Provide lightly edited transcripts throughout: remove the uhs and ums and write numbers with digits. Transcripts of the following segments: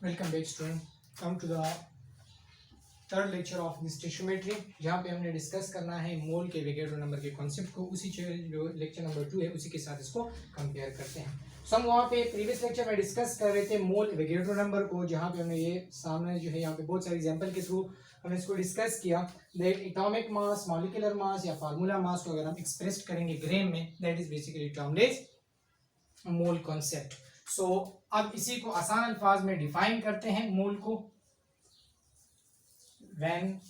Welcome back student, come to the third lecture of this stoichiometry, जहाँ पे हमने discuss करना है मोल के एवोगैड्रो नंबर के कॉन्सेप्ट को। उसी जो लेक्चर नंबर 2 है उसी के साथ इसको कंपेयर करते हैं। सो हम वहाँ पे प्रीवियस लेक्चर में डिस्कस कर रहे थे मोल एवोगैड्रो नंबर को, जहाँ पे हमने ये सामने जो है यहाँ पे बहुत सारे एग्जांपल के थ्रू हमने इसको डिस्कस किया। That atomic mass, molecular mass या फार्मूला मास को अगर हम एक्सप्रेस करेंगे ग्राम में, that is basically termed as mole concept. So अब इसी को आसान अल्फाज में डिफाइन करते हैं मोल को। When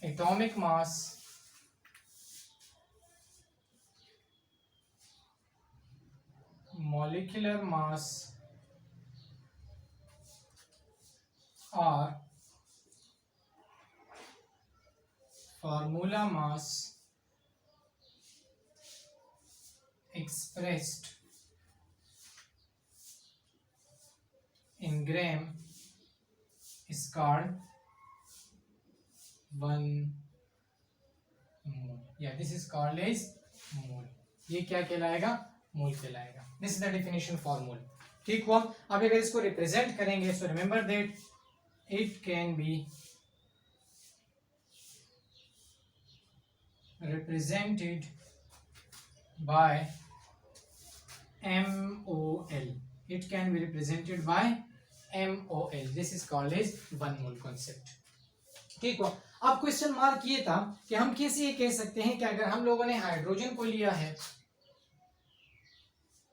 atomic mass molecular mass or formula mass expressed in gram is called 1 mole. Yeah, this is called as mole. ये क्या कहलाएगा? मोल कहलाएगा। This is the definition for mole. ठीक हुआ। अब अगर इसको रिप्रेजेंट करेंगे, so remember that it can be represented by MOL. It can be represented by MOL. This is called as one mole concept. ठीक हो। अब क्वेश्चन मार्क ये था कि हम कैसे ये कह सकते हैं कि अगर हम लोगों ने हाइड्रोजन को लिया है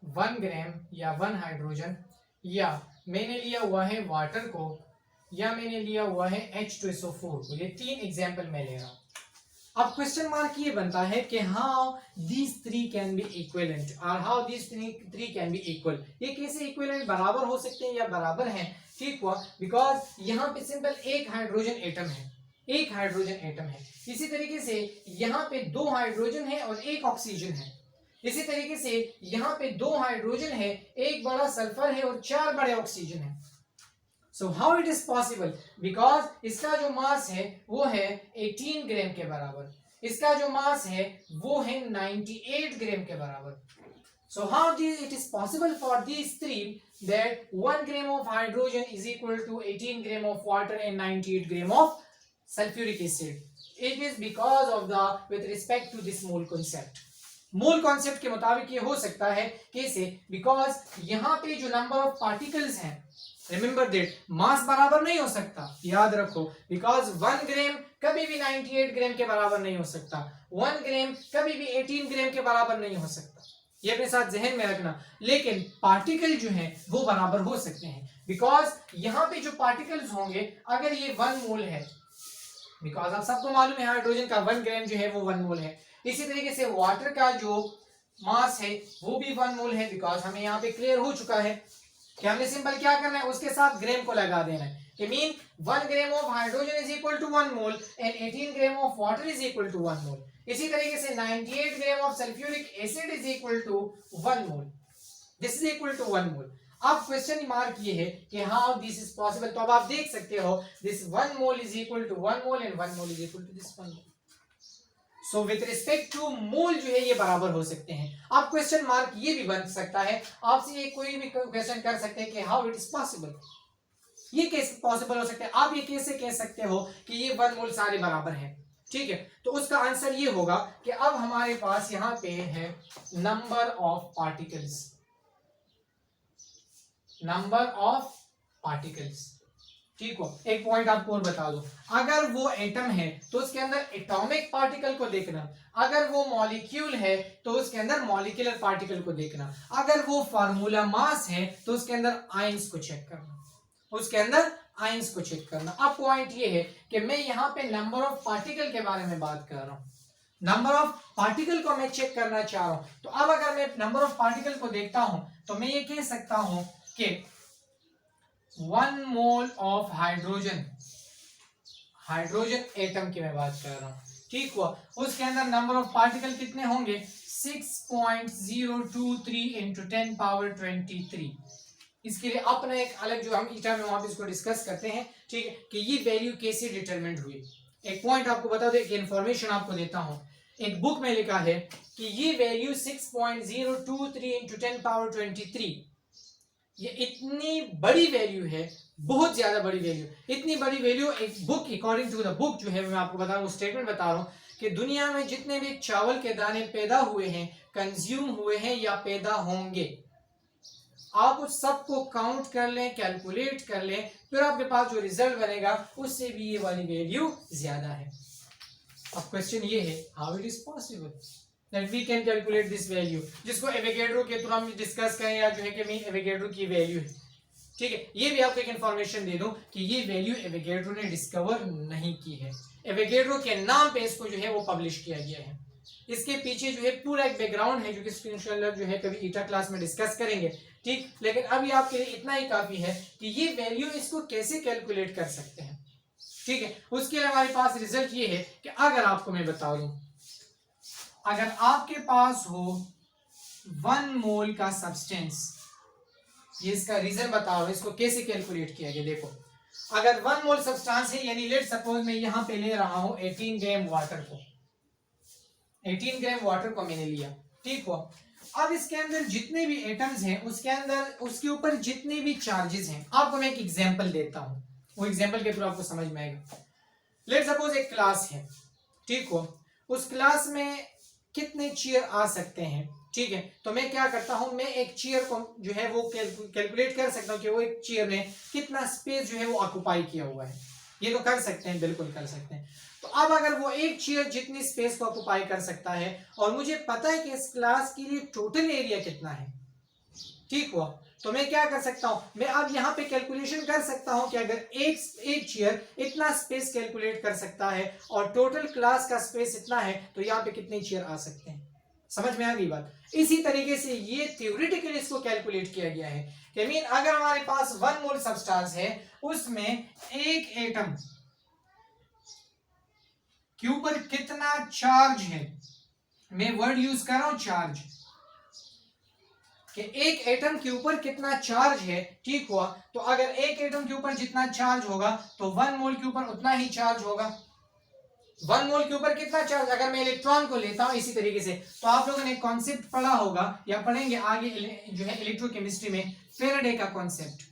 1 ग्राम या 1 हाइड्रोजन, या मैंने लिया हुआ है वाटर को, या मैंने लिया हुआ है H2SO4 को, ये 3 एग्जाम्पल मैं ले रहा हूं। अब क्वेश्चन मार्क ये बनता है कि how these 3 can be equivalent और how these 3 can be equal. ये कैसे इक्विवेलेंट, बराबर हो सकते हैं या बराबर हैं। ठीक हुआ। बिकॉज यहाँ पे सिंपल एक हाइड्रोजन एटम है, एक हाइड्रोजन एटम है। इसी तरीके से यहाँ पे 2 हाइड्रोजन है और 1 ऑक्सीजन है। इसी तरीके से यहाँ पे 2 हाइड्रोजन है, 1 बड़ा सल्फर है और 4 बड़े ऑक्सीजन है। So how it is possible? Because इसका जो मास है वो है 18 ग्राम के बराबर, इसका जो मास है वो है 98 ग्राम के बराबर। So how it is possible for these three that 1 gram of hydrogen is equal to 18 gram of water and 98 gram of sulfuric acid? It is because of the with respect to this mole concept. Mole concept के मुताबिक ये हो सकता है। कैसे? Because यहाँ पे जो नंबर ऑफ पार्टिकल्स हैं, रिमेंबर दैट मास बराबर नहीं हो सकता, याद रखो। बिकॉज 1 ग्राम कभी भी 98 ग्राम के बराबर नहीं हो सकता, 1 ग्राम कभी भी 18 ग्राम के बराबर नहीं हो सकता, ये अपने साथ जहन में रखना। लेकिन पार्टिकल जो हैं वो बराबर हो सकते हैं, बिकॉज यहाँ पे जो पार्टिकल्स होंगे, अगर ये 1 मोल है, बिकॉज आप सबको मालूम है हाइड्रोजन का 1 ग्राम जो है वो 1 मोल है। इसी तरीके से वाटर का जो मास है वो भी 1 मोल है, बिकॉज हमें यहाँ पे क्लियर हो चुका है कि हमने सिंपल क्या करना है, उसके साथ ग्राम को लगा देना है। कि mean 1 gram of hydrogen is equal to 1 mole and 18 gram of water is equal to 1 mole. इसी तरीके से 98 gram of sulphuric acid is equal to 1 mole. This is equal to 1 mole. अब क्वेश्चन मार्क ये है कि how this is possible. तो अब आप देख सकते हो this 1 mole is equal to 1 mole and 1 mole is equal to this 1 mole. So with respect to mole जो है ये बराबर हो सकते हैं। अब क्वेश्चन मार्क ये भी बन सकता है, आपसे ये कोई भी क्वेश्चन कर सकते हैं कि हाउ इट इज पॉसिबल, ये कैसे पॉसिबल हो सकता है, आप ये कैसे कह सकते हो कि ये 1 मोल सारे बराबर हैं। ठीक है, तो उसका आंसर ये होगा कि अब हमारे पास यहाँ पे है number of particles, number of particles. ठीक हो। एक पॉइंट आपको और बता दो, अगर वो एटम है तो उसके अंदर एटॉमिक पार्टिकल को देखना, अगर वो मॉलिक्यूल है तो उसके अंदर मॉलिक्यूलर पार्टिकल को देखना, अगर वो फार्मूला मास है तो उसके अंदर आयंस को चेक करना, उसके अंदर आयंस को चेक करना। अब पॉइंट ये है कि मैं यहाँ पे नंबर ऑफ पार्टिकल के बारे में बात कर रहा हूँ, नंबर ऑफ पार्टिकल को मैं चेक करना चाह रहा हूँ। तो अब अगर मैं नंबर ऑफ पार्टिकल को देखता हूं तो मैं ये कह सकता हूं कि 1 mole of hydrogen, hydrogen atom की मैं बात कर रहा हूं। ठीक हुआ। उसके अंदर नंबर ऑफ पार्टिकल कितने होंगे? 6.023 इंटू 10 पावर 23। इसके लिए अपना एक अलग जो हम ईटा में वहां पे इसको डिस्कस करते हैं। ठीक है, कि ये वैल्यू कैसे डिटरमिनेट हुई। एक पॉइंट आपको बता दो, एक इंफॉर्मेशन आपको देता हूं। एक बुक में लिखा है कि ये वैल्यू 6.023 इंटू 10 पावर 23 ये इतनी बड़ी वैल्यू है, बहुत ज्यादा बड़ी वैल्यू, इतनी बड़ी वैल्यू। एक book, according to the book जो है मैं आपको बता रहा हूँ, स्टेटमेंट बता रहा हूँ कि दुनिया में जितने भी चावल के दाने पैदा हुए हैं, कंज्यूम हुए हैं या पैदा होंगे, आप उस सबको काउंट कर लें, कैलकुलेट कर लें, फिर आपके पास जो रिजल्ट बनेगा उससे भी ये वाली वैल्यू ज्यादा है। अब क्वेश्चन ये है, how it is possible that we can calculate this value, जिसको एवोगैड्रो के थ्रू हम डिस्कस करें, या जो है कि मैं एवोगैड्रो की वैल्यू है। ठीक है, ये भी आपको एक इन्फॉर्मेशन दे दूं कि ये वैल्यू एवोगैड्रो ने डिस्कवर नहीं की है, एवोगैड्रो के नाम पे इसको जो है वो पब्लिश किया गया है। इसके पीछे जो है पूरा एक बैकग्राउंड है, जो कि इंशाल्लाह जो है कभी ईटा क्लास में डिस्कस करेंगे। ठीक, लेकिन अभी आपके लिए इतना ही काफी है कि ये वैल्यू इसको कैसे कैलकुलेट कर सकते हैं। ठीक है, उसके लिए हमारे पास रिजल्ट ये है कि अगर आपको मैं बता दूं, अगर आपके पास हो 1 मोल का सब्सटेंस, ये इसका रीजन बता रहा हूं इसको कैसे कैलकुलेट किया गया। देखो, अगर 1 मोल सब्सटेंस है, यानी लेट सपोज मैं यहां पे ले रहा हूं 18 ग्राम वाटर को, 18 ग्राम वाटर को मैंने लिया, ठीक हो। अब इसके अंदर जितने भी एटम्स हैं, उसके अंदर उसके ऊपर जितने भी चार्जेस हैं, आपको मैं एक एग्जांपल देता हूं, वो एग्जांपल के थ्रू आपको समझ में आएगा। लेट सपोज एक क्लास है, ठीक हो, उस क्लास में कितने चेयर आ सकते हैं, ठीक है। तो मैं क्या करता हूं, मैं एक चेयर को जो है वो कैलकुलेट कर सकता हूं कि वो एक चेयर में कितना स्पेस जो है वो ऑक्युपाई किया हुआ है। ये तो कर सकते हैं, बिल्कुल कर सकते हैं। तो अब अगर वो एक चेयर जितनी स्पेस को ऑक्युपाई कर सकता है, और मुझे पता है कि इस क्लास के लिए टोटल एरिया कितना है, ठीक हुआ, तो मैं क्या कर सकता हूं, मैं अब यहां पे कैलकुलेशन कर सकता हूं कि अगर एक चेयर इतना स्पेस कैलकुलेट कर सकता है और टोटल क्लास का स्पेस इतना है, तो यहां पे कितने चेयर आ सकते हैं। समझ में आ गई बात। इसी तरीके से ये थ्योरेटिकली इसको कैलकुलेट किया गया है कि मीन अगर हमारे पास 1 मोल सब्सटेंस है, उसमें एक एटम के ऊपर कितना चार्ज है, मैं वर्ड यूज कर रहा हूं चार्ज, कि एक एटम के ऊपर कितना चार्ज है, ठीक हुआ। तो अगर एक एटम के ऊपर जितना चार्ज होगा, तो 1 मोल के ऊपर उतना ही चार्ज होगा। 1 मोल के ऊपर कितना चार्ज, अगर मैं इलेक्ट्रॉन को लेता हूं इसी तरीके से, तो आप लोगों ने कॉन्सेप्ट पढ़ा होगा या पढ़ेंगे आगे जो है इलेक्ट्रोकेमिस्ट्री में, फेराडे का कॉन्सेप्ट,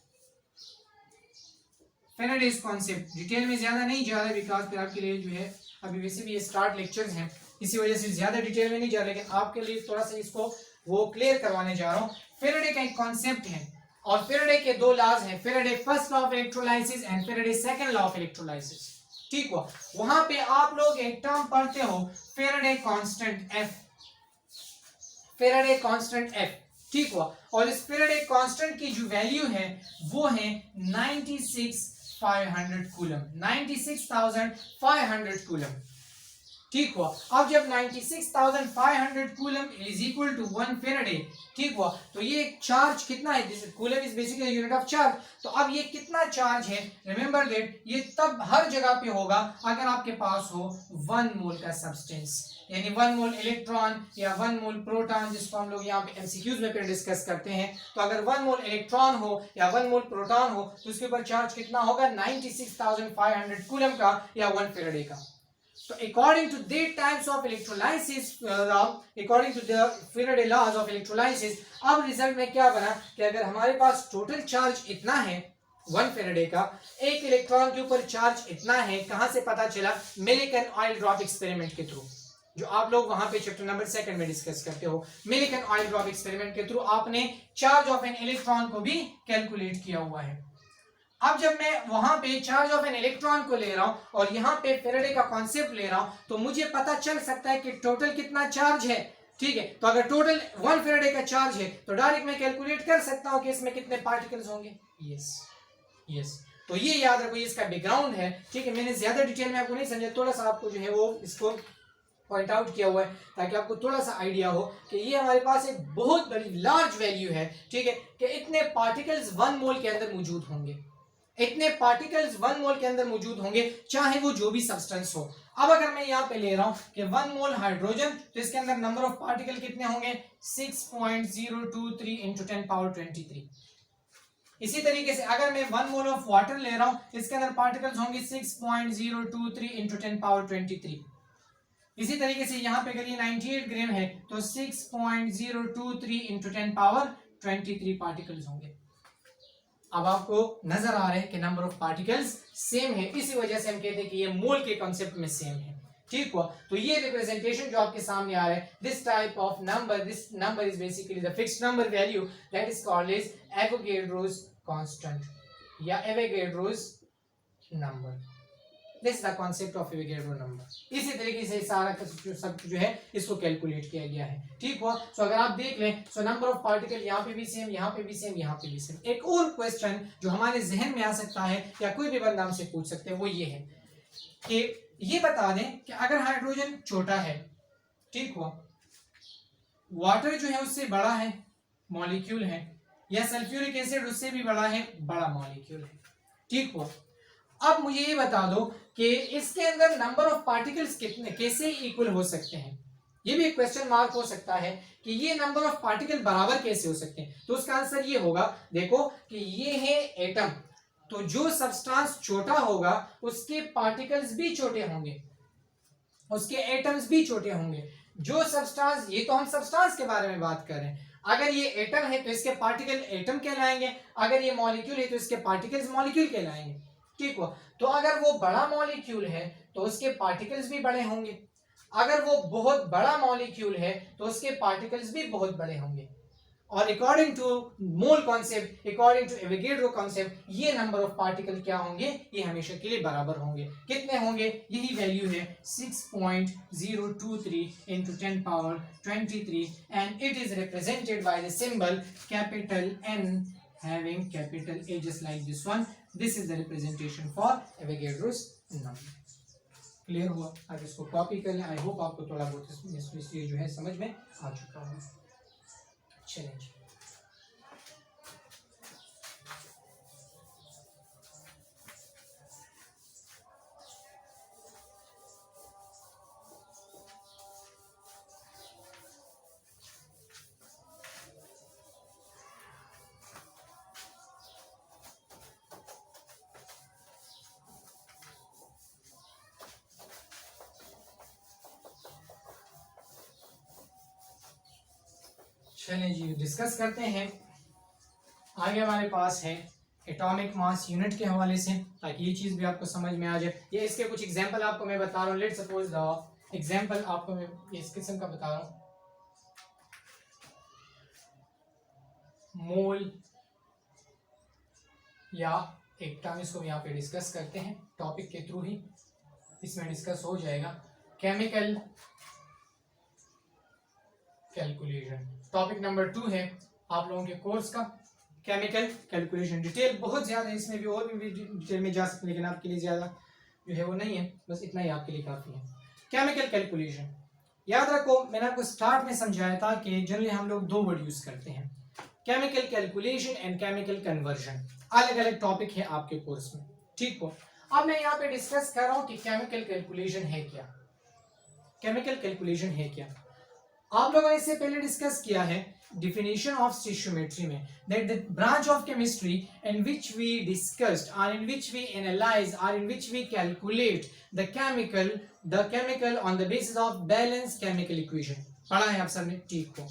फेराडेज कॉन्सेप्ट। डिटेल में ज्यादा नहीं जा रहा है, बिकॉज फिर आपके लिए जो है अभी वैसे भी ये स्टार्ट लेक्चर्स हैं, इसी वजह से ज्यादा डिटेल में नहीं जा रहा, लेकिन आपके लिए थोड़ा सा इसको वो क्लियर करवाने जा रहा हूं। फेराडे का एक कॉन्सेप्ट है, और फेराडे के 2 लॉज हैं, Faraday first law of electrolysis and Faraday second law of electrolysis, ठीक हुआ। वहां पे आप लोग एक टर्म पढ़ते हो, Faraday constant F, Faraday constant F, ठीक हुआ। और इस फेराडे कांस्टेंट की जो वैल्यू है वो है 96,500 कूलम, 96,500 कूलम, ठीक हुआ। अब जब 96,500 coulomb is equal to 1 Faraday, ठीक हुआ, तो ये चार्ज कितना है, जैसे coulomb is basically unit of charge. तो अब ये कितना चार्ज है, रिमेंबर दैट ये तब हर जगह पे होगा अगर आपके पास हो 1 मोल का सब्सटेंस, यानी 1 मोल इलेक्ट्रॉन या 1 मोल प्रोटॉन, जिसको हम लोग यहाँ पे एमसीक्यूज में फिर डिस्कस करते हैं। तो अगर 1 मोल इलेक्ट्रॉन हो या 1 मोल प्रोटॉन हो, तो उसके ऊपर चार्ज कितना होगा, 96,500 कूलम का या 1 फेराडे का। So according to the types of electrolysis, according to the Faraday laws of electrolysis, अब रिजल्ट में क्या बना कि अगर हमारे पास टोटल चार्ज इतना है 1 फेराडे का, एक इलेक्ट्रॉन के ऊपर चार्ज इतना है, कहां से पता चला, मिलिकन ऑयल ड्रॉप एक्सपेरिमेंट के थ्रू, जो आप लोग वहां पे चैप्टर नंबर 2 में डिस्कस करते हो। मिलिकन ऑयल ड्रॉप एक्सपेरिमेंट के थ्रू आपने चार्ज ऑफ एन इलेक्ट्रॉन को भी कैलकुलेट किया हुआ है। अब जब मैं वहां पे चार्ज ऑफ एन इलेक्ट्रॉन को ले रहा हूं और यहां पे फेराडे का कॉन्सेप्ट ले रहा हूं, तो मुझे पता चल सकता है कि टोटल कितना चार्ज है, ठीक है। तो अगर टोटल 1 फेराडे का चार्ज है, तो डायरेक्ट मैं कैलकुलेट कर सकता हूं कि इसमें कितने पार्टिकल्स होंगे। यस यस, तो ये याद रखो, ये इसका बैकग्राउंड है, ठीक है। मैंने ज्यादा डिटेल में आपको नहीं समझा, थोड़ा सा आपको जो है वो इसको पॉइंट आउट किया हुआ है, ताकि आपको थोड़ा सा आइडिया हो कि ये हमारे पास एक बहुत बड़ी लार्ज वैल्यू है, ठीक है, कि इतने पार्टिकल्स 1 मोल के अंदर मौजूद होंगे, इतने पार्टिकल्स 1 मोल के अंदर मौजूद होंगे, चाहे वो जो भी सब्सटेंस हो। अब अगर मैं यहाँ पे ले रहा हूं कि 1 मोल हाइड्रोजन, तो इसके अंदर नंबर ऑफ पार्टिकल कितने होंगे, 6.023 × 10⁻23। इसी तरीके से अगर मैं 1 मोल ऑफ वाटर ले रहा हूं, इसके अंदर पार्टिकल्स होंगे 6.023 × 10⁻23। इसी तरीके से यहाँ पे अगर ये 98 ग्राम है, तो 6.023 × 10⁻23 पार्टिकल्स होंगे। अब आपको नजर आ रहा है कि नंबर ऑफ पार्टिकल्स सेम है, इसी वजह से हम कहते हैं कि ये मोल के कॉन्सेप्ट में सेम है। ठीक हुआ। तो ये रिप्रेजेंटेशन जो आपके सामने आ रहा है, this type of number, this number is basically the fixed number value that is called as Avogadro's constant या Avogadro's number. This is the concept of Avogadro number. इसी तरीके से सारा सब जो है इसको कैलकुलेट किया गया है। ठीक हुआ। सो अगर आप देख लें, सो नंबर ऑफ पार्टिकल यहाँ पे भी सेम, यहाँ पे भी सेम, यहाँ पे भी सेम। एक और क्वेश्चन जो हमारे जहन में आ सकता है या कोई भी बंदा हमसे पूछ सकते हैं वो ये है कि ये बता दें कि अगर हाइड्रोजन छोटा है, ठीक हुआ, वाटर जो है उससे बड़ा है, मॉलिक्यूल है, या सल्फ्यूरिक एसिड उससे भी बड़ा है, बड़ा मॉलिक्यूल है। ठीक हुआ। अब मुझे ये बता दो कि इसके अंदर नंबर ऑफ पार्टिकल्स कितने, कैसे इक्वल हो सकते हैं। ये भी एक क्वेश्चन मार्क हो सकता है कि ये नंबर ऑफ पार्टिकल बराबर कैसे हो सकते हैं। तो उसका आंसर ये होगा, देखो कि ये है एटम, तो जो सब्सटेंस छोटा होगा उसके पार्टिकल्स भी छोटे होंगे, उसके एटम्स भी छोटे होंगे। जो सब्सटेंस, ये तो हम सब्सटेंस के बारे में बात कर रहे हैं, अगर ये एटम है तो इसके पार्टिकल एटम कहलाएंगे, अगर ये मॉलिक्यूल है तो इसके पार्टिकल्स मॉलिक्यूल कहलाएंगे। ठीक हो। तो अगर वो बड़ा मॉलिक्यूल है तो उसके पार्टिकल्स भी बड़े होंगे, अगर वो बहुत बड़ा मॉलिक्यूल है तो उसके पार्टिकल्स भी बहुत बड़े होंगे। और according to mole concept, according to Avogadro concept, ये नंबर ऑफ पार्टिकल क्या होंगे, ये हमेशा के लिए बराबर होंगे। कितने होंगे, यही वैल्यू है 6.023 into 10 power 23 and it is represented by the symbol capital N having capital A just like this one. This is the representation for Avogadro's number. Clear हुआ। अब इसको कॉपी कर लें। आई होप आपको थोड़ा बहुत इसलिए जो है समझ में आ चुका होगा। चलिए, चलिए जी डिस्कस करते हैं। आगे हमारे पास है एटॉमिक मास यूनिट के हवाले से, ताकि ये चीज भी आपको समझ में आ जाए। ये इसके कुछ एग्जांपल आपको मैं बता रहा हूँ। लेट सपोज द एग्जांपल आपको मैं इस किस्म का बता रहा हूँ, मोल, या एक टर्म इसको यहाँ पे डिस्कस करते हैं, टॉपिक के थ्रू ही इसमें डिस्कस हो जाएगा। केमिकल कैलकुलेशन टॉपिक नंबर 2 है आप लोगों के कोर्स का, केमिकल कैलकुलेशन। डिटेल बहुत ज्यादा है इसमें भी, और भी डिटेल में जा सकते हैं, लेकिन आपके लिए ज्यादा जो है वो नहीं है, बस इतना ही आपके लिए काफी है। केमिकल कैलकुलेशन, याद रखो मैंने आपको स्टार्ट में समझाया था कि जनरली हम लोग दो वर्ड यूज करते हैं, chemical calculation and chemical conversion. अलग अलग टॉपिक है आपके कोर्स में। ठीक हो। अब मैं यहाँ पे डिस्कस कर रहा हूँ कि केमिकल कैलकुलेशन है क्या। केमिकल कैलकुलेशन है क्या, आप लोगों ने इससे पहले डिस्कस किया है definition of stoichiometry में, that the branch of chemistry in which we discussed or in which we analyze or in which we calculate the chemical on the basis of balanced chemical equation। पढ़ा है आप सबने। ठीक हो।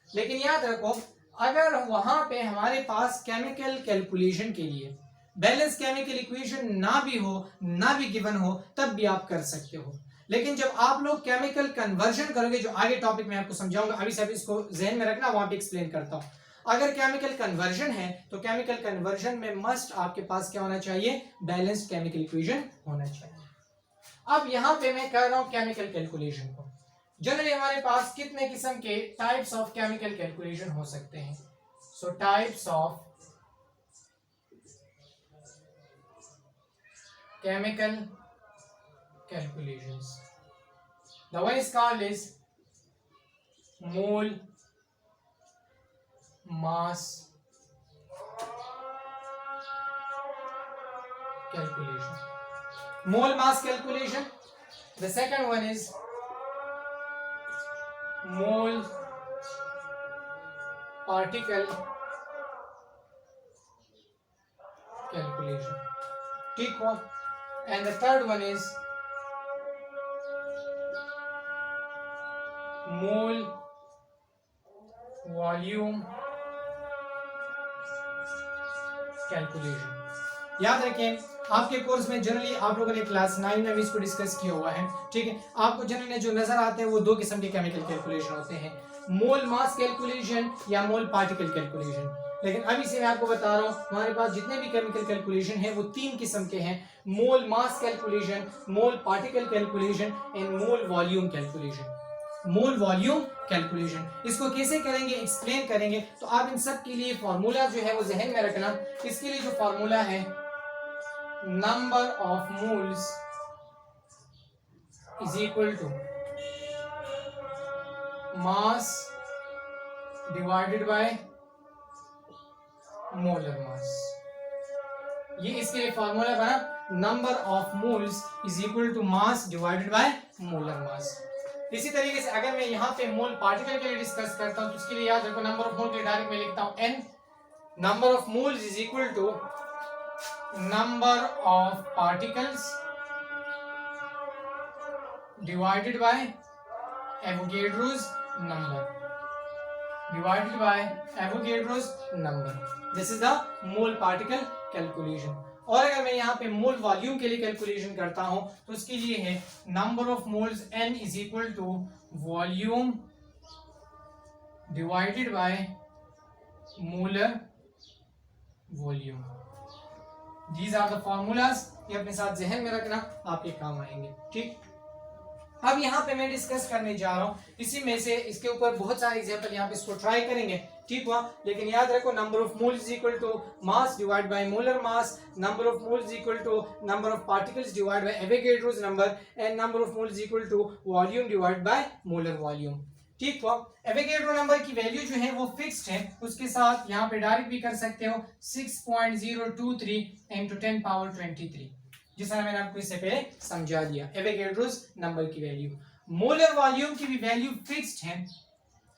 लेकिन याद रखो, अगर वहां पे हमारे पास केमिकल कैलकुलेशन के लिए बैलेंस केमिकल इक्वेशन ना भी हो, ना भी गिवन हो, तब भी आप कर सकते हो। लेकिन जब आप लोग केमिकल कन्वर्जन करोगे, जो आगे टॉपिक में आपको समझाऊंगा, अभी सब इसको जहन में रखना, वहां पे एक्सप्लेन करता हूं। अगर केमिकल कन्वर्जन है तो केमिकल कन्वर्जन में मस्ट आपके पास क्या होना चाहिए, बैलेंस्ड केमिकल इक्वेशन होना चाहिए। अब यहां पे मैं कर रहा हूं केमिकल कैलकुलेशन को। जनरली हमारे पास कितने किस्म के टाइप्स ऑफ केमिकल कैलकुलेशन हो सकते हैं। सो types of chemical calculations, the one is called is mole mass calculation, mole mass calculation. The second one is mole particle calculation। ठीक हो। And the third one is mole volume calculation. याद रखें आपके course में generally आप लोगों ने class 9 में भी इसको डिस्कस किया हुआ है, ठीक है। आपको जनरली जो नजर आते हैं वो दो किस्म के केमिकल कैलकुलेशन होते हैं, मोल मास कैलकुलेशन या मोल पार्टिकल कैलकुलेशन। लेकिन अभी से मैं आपको बता रहा हूँ हमारे पास जितने भी केमिकल कैलकुलेशन है वो तीन किस्म के हैं, mole mass calculation, mole particle calculation and mole volume calculation. Mole volume calculation इसको कैसे करेंगे एक्सप्लेन करेंगे, तो आप इन सब के लिए फॉर्मूला जो है वो जहन में रखना। इसके लिए जो फॉर्मूला है, number of moles is equal to mass divided by molar mass. ये इसके लिए फॉर्मूला बना, number of moles is equal to mass divided by molar mass. इसी तरीके से अगर मैं यहाँ पे मोल पार्टिकल के लिए डिस्कस करता हूँ तो उसके लिए याद रखो नंबर ऑफ मोल के लिए डायरेक्ट मैं लिखता हूँ n, number of moles is equal to number of particles divided by Avogadro's number, divided by Avogadro's number. This is the mole particle calculation. और अगर मैं यहाँ पे मोल वॉल्यूम के लिए कैलकुलेशन करता हूं तो उसके लिए है number of moles n is equal to volume divided by molar volume. These are the formulas, ये अपने साथ जहन में रखना, आपके काम आएंगे, ठीक। अब यहाँ पे मैं डिस्कस करने जा रहा हूँ, इसी में से इसके ऊपर बहुत सारे एग्जांपल यहाँ पे इसको ट्राई करेंगे, ठीक हुआ। लेकिन याद रखो number of mole is equal to mass divide by molar mass, number of mole is equal to number of particles divide by Avogadro's number and number of mole is equal to volume divide by molar volume, ठीक हुआ। Avogadro number की value जो है वो fixed है, उसके साथ यहाँ पे डायरेक्ट भी कर सकते हो 6.023 into 10 power 23, जिस तरह मैंने आपको इससे पहले समझा दिया एवोगैड्रोस नंबर की वैल्यू। मोलर वॉल्यूम की भी वैल्यू फिक्स्ड है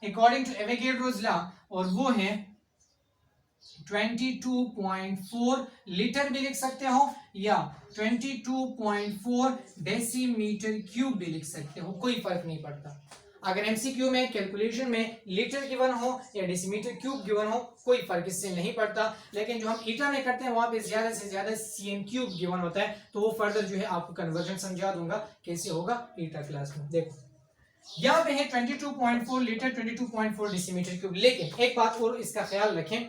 अकॉर्डिंग टू एवोगैड्रोस लॉ, और वो है 22.4 लीटर भी लिख सकते हो या 22.4 डेसीमीटर क्यूब भी लिख सकते हो, कोई फर्क नहीं पड़ता। अगर एमसीक्यू में कैलकुलेशन में लीटर गिवन हो या डेसीमीटर क्यूब गिवन हो कोई फर्क इससे नहीं पड़ता, लेकिन जो हम ईटा में करते हैं वहां पे ज्यादा से ज्यादा सीएम क्यूब गिवन होता है, तो वो फर्दर जो है आपको कन्वर्जन समझा दूंगा कैसे होगा ईटा क्लास में। देखो यहाँ पे है 22.4 लीटर 22.4 डेसीमीटर क्यूब। लेकिन एक बात और इसका ख्याल रखें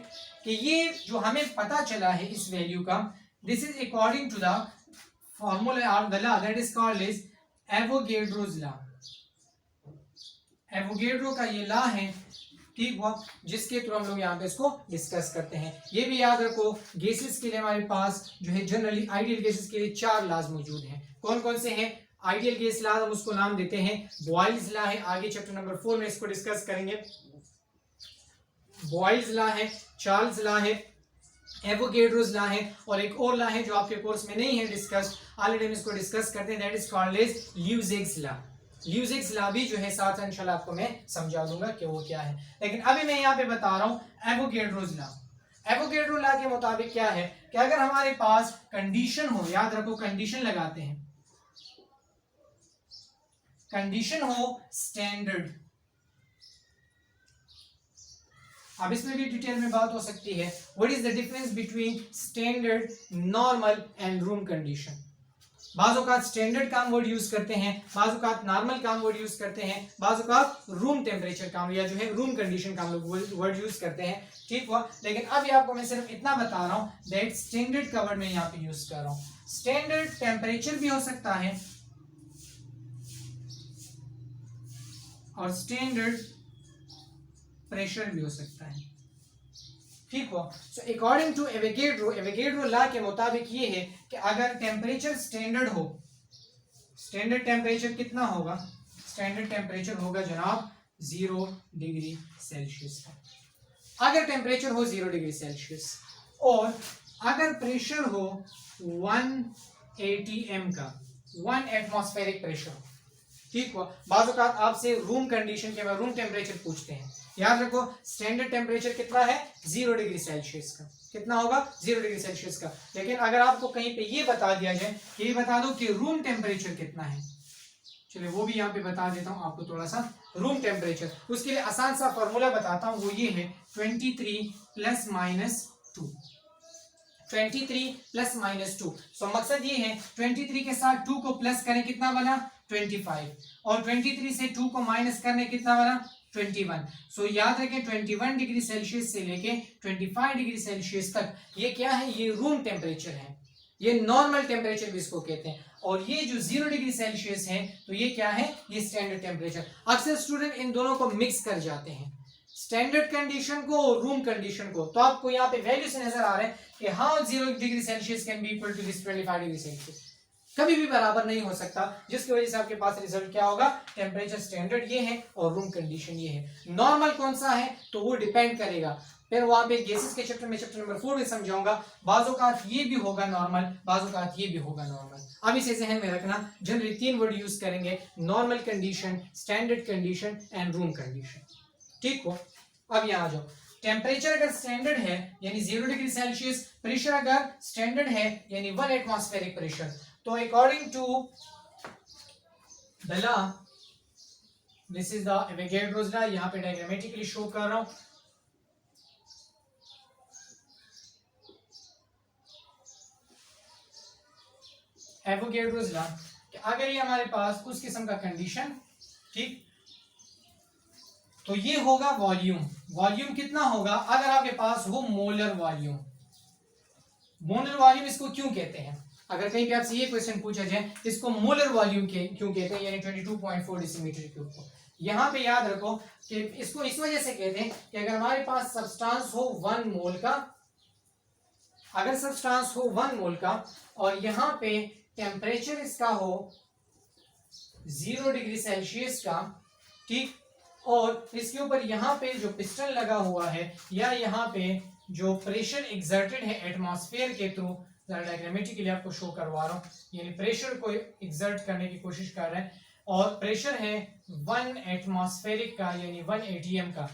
कि ये जो हमें पता चला है इस वैल्यू का, this is according to the formula और the law that is called is Avogadro's law. Avogadro का ये लॉ है, ठीक हुआ, जिसके थ्रू हम लोग यहाँ पे इसको डिस्कस करते हैं। ये भी याद रखो गैसेस के लिए हमारे पास जो है जनरली आइडियल गैसेस के लिए 4 लॉज मौजूद हैं। कौन कौन से हैं? आइडियल गैस लॉ हम उसको नाम देते हैं बॉयल्स लॉ है, आगे चैप्टर नंबर 4 में इसको डिस्कस करेंगे। बॉयल्स लॉ है, चार्ल्स लॉ है, एवोगैड्रोस लॉ है, और एक और लॉ है जो आपके कोर्स में नहीं है डिस्कस, ऑलरेडी हम इसको डिस्कस करते हैं, that is called as Lussac's law. Lussac's law भी जो है साथ इंशाल्लाह आपको मैं समझा दूंगा कि वो क्या है, लेकिन अभी मैं यहाँ पे बता रहा हूँ एवोगैड्रोस लॉ। एवोगैड्रो लॉ के मुताबिक क्या है कि अगर हमारे पास कंडीशन हो, याद रखो कंडीशन लगाते हैं, कंडीशन हो स्टैंडर्ड। अब इसमें भी डिटेल में बात हो सकती है, what is the difference between standard, normal and room condition. बाज़ औक़ात स्टैंडर्ड काम वर्ड यूज करते हैं, बाज़ औक़ात नॉर्मल काम वर्ड यूज करते हैं, बाज़ औक़ात रूम टेम्परेचर काम या जो है रूम कंडीशन काम लोग वर्ड यूज करते हैं, ठीक हुआ। लेकिन अभी आपको मैं सिर्फ इतना बता रहा हूं दैट स्टैंडर्ड का वर्ड मैं यहाँ पे यूज कर रहा हूं। स्टैंडर्ड टेम्परेचर भी हो सकता है और स्टैंडर्ड प्रेशर भी हो सकता है, ठीक हो। So according to Avogadro law के मुताबिक ये है कि अगर टेम्परेचर स्टैंडर्ड हो, स्टैंडर्ड टेम्परेचर कितना होगा? स्टैंडर्ड टेम्परेचर होगा जनाब 0 डिग्री सेल्सियस का। अगर टेम्परेचर हो 0 डिग्री सेल्सियस और अगर प्रेशर हो 1 atm का, 1 एटमॉस्फेरिक प्रेशर हो, ठीक हो। बाज़ औक़ात आपसे रूम कंडीशन के बाद रूम टेम्परेचर पूछते हैं, याद रखो स्टैंडर्ड टेम्परेचर कितना है? 0 डिग्री सेल्सियस का। कितना होगा? 0 डिग्री सेल्सियस का। लेकिन अगर आपको कहीं पे ये बता दिया जाए, ये बता दो कि रूम टेम्परेचर कितना है, चलिए वो भी यहाँ पे बता देता हूँ आपको थोड़ा सा। रूम टेम्परेचर, उसके लिए आसान सा फॉर्मूला बताता हूँ, वो ये है 23 ± 2। 23 प्लस माइनस 2। सो मकसद ये है 23 के साथ 2 को प्लस करें, कितना बना 25, और 23 से 2 को माइनस करने कितना बना 21। सो याद रखें 21 डिग्री सेल्सियस से लेके 25 डिग्री सेल्सियस तक ये क्या है, ये रूम टेम्परेचर है, ये नॉर्मल टेम्परेचर भी इसको कहते हैं। और ये जो 0 डिग्री सेल्सियस है तो ये क्या है, ये स्टैंडर्ड टेम्परेचर। अक्सर स्टूडेंट इन दोनों को मिक्स कर जाते हैं, स्टैंडर्ड कंडीशन को और रूम कंडीशन को। तो आपको यहाँ पे वैल्यू से नजर आ रहा है कि हाँ 0 degree Celsius can be equal to this 25 degree Celsius, कभी भी बराबर नहीं हो सकता, जिसकी वजह से आपके पास रिजल्ट क्या होगा, टेम्परेचर स्टैंडर्ड ये है और रूम कंडीशन ये है। नॉर्मल कौन सा है तो वो डिपेंड करेगा, फिर वहां पे गैसेस के चैप्टर में चैप्टर नंबर 4 में समझाऊंगा, बाजों का ये भी होगा नॉर्मल, बाजों का ये भी होगा नॉर्मल। अब इसे जहन में रखना, जनरली 3 वर्ड यूज करेंगे, normal condition, standard condition and room condition. ठीक हो, अब यहाँ आ जाओ। टेम्परेचर अगर स्टैंडर्ड है यानी 0 डिग्री सेल्सियस, प्रेशर अगर स्टैंडर्ड है यानी 1 एटमॉस्फेरिक प्रेशर, तो according to the law, this is the Avogadro's law, यहाँ पे डायग्रामेटिकली शो कर रहा हूं। एवोगैड्रोस लॉ, अगर ये हमारे पास उस किस्म का कंडीशन, ठीक, तो ये होगा वॉल्यूम। वॉल्यूम कितना होगा, अगर आपके पास हो मोलर वॉल्यूम। मोलर वॉल्यूम इसको क्यों कहते हैं, अगर कहीं पे आपसे ये क्वेश्चन पूछा जाए इसको मोलर वॉल्यूम क्यों कहते हैं, यानी 22.4 डेसीमीटर क्यूब को, यहाँ पे याद रखो कि इसको इस वजह से कहते हैं कि अगर हमारे पास सब्सटेंस हो 1 मोल का, अगर सब्सटेंस हो 1 मोल का और यहाँ पे टेम्परेचर इसका हो 0 डिग्री सेल्सियस का, ठीक, और इसके ऊपर यहाँ पे जो पिस्टन लगा हुआ है या यहाँ पे जो प्रेशर एग्जर्टेड है एटमॉस्फेयर के थ्रू, डायग्रामेटिकली आपको शो करवा रहा हूँ, यानी प्रेशर को एग्जर्ट करने की कोशिश कर रहे हैं और प्रेशर है 1 एटमॉस्फेरिक का यानी 1 atm का।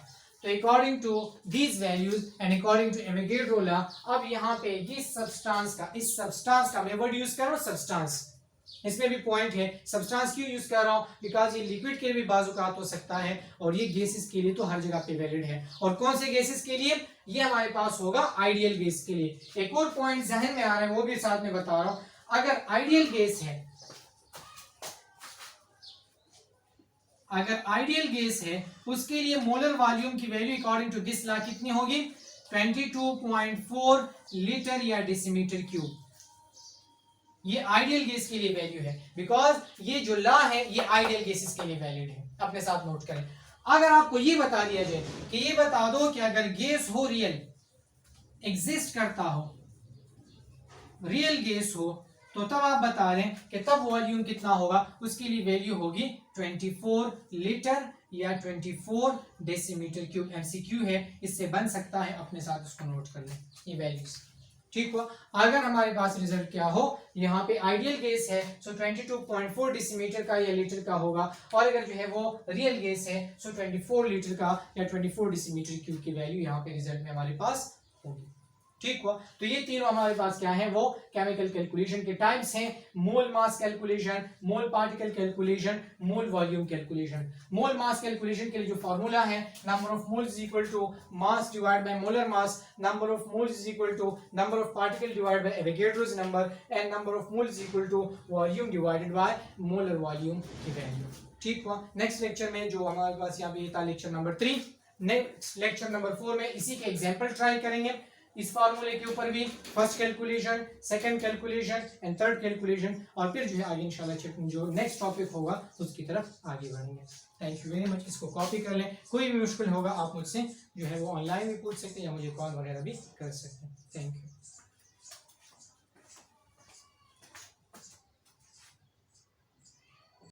तो according to these values and according to Avogadro law, अब यहाँ पे ये सब्सटेंस का, इस सब्सटेंस का मैं वर्ड यूज कर रहा हूँ सब्सटेंस, इसमें भी पॉइंट है, सब्सटेंस क्यों यूज कर रहा हूं, बिकॉज ये लिक्विड के लिए भी बाजुकात हो सकता है और ये गैसेस के लिए तो हर जगह पे वैलिड है। और कौन से गैसेस के लिए, ये हमारे पास होगा आइडियल गैस के लिए। एक और पॉइंट जहन में आ रहा है वो भी साथ में बता रहा हूं, अगर आइडियल गैस है, अगर आइडियल गैस है उसके लिए मोलर वॉल्यूम की value according to this law कितनी होगी, 22.4 लीटर या डेसीमीटर क्यूब। ये आइडियल गैस के लिए वैल्यू है, बिकॉज ये जो लॉ है ये आइडियल गैसेस के लिए वैलिड है, अपने साथ नोट करें। अगर आपको ये बता दिया जाए कि ये बता दो कि अगर गैस हो रियल, एग्जिस्ट करता हो, रियल गैस हो, तो तब आप बता रहे हैं कि तब वॉल्यूम कितना होगा, उसके लिए वैल्यू होगी 24 लीटर या 24 डेसीमीटर क्यूब। एमसीक्यू है, इससे बन सकता है, अपने साथ उसको नोट कर लें ये वैल्यूज। ठीक हुआ, अगर हमारे पास रिजल्ट क्या हो, यहाँ पे आइडियल गैस है सो 22.4 डेसीमीटर का या लीटर का होगा, और अगर जो है वो रियल गैस है सो 24 लीटर का या 24 डेसीमीटर क्यूब की वैल्यू यहाँ पे रिजल्ट में हमारे पास होगी। ठीक हुआ, तो ये तीनों हमारे पास क्या है, वो केमिकल कैलकुलेशन के टाइप्स हैं, mole mass calculation, mole particle calculation, mole volume calculation. Mole mass calculation के लिए जो फॉर्मूला है, number of moles is equal to mass divide by molar mass, number of moles is equal to number of particle divide by Avogadro's number, and number of moles is equal to volume divided by molar volume की value. ठीक हुआ, next lecture में जो हमारे पास यहाँ पे था lecture number 3, next lecture number 4 में इसी के एग्जाम्पल ट्राई करेंगे, इस फार्मूले के ऊपर भी, first calculation, second calculation and third calculation, और फिर जो है आगे इंशाल्लाह जो नेक्स्ट टॉपिक होगा उसकी तरफ आगे बढ़ेंगे। थैंक यू वेरी मच, इसको कॉपी कर लें, कोई भी मुश्किल होगा आप मुझसे जो है वो ऑनलाइन भी पूछ सकते हैं या मुझे कॉल वगैरह भी कर सकते हैं। Thank you.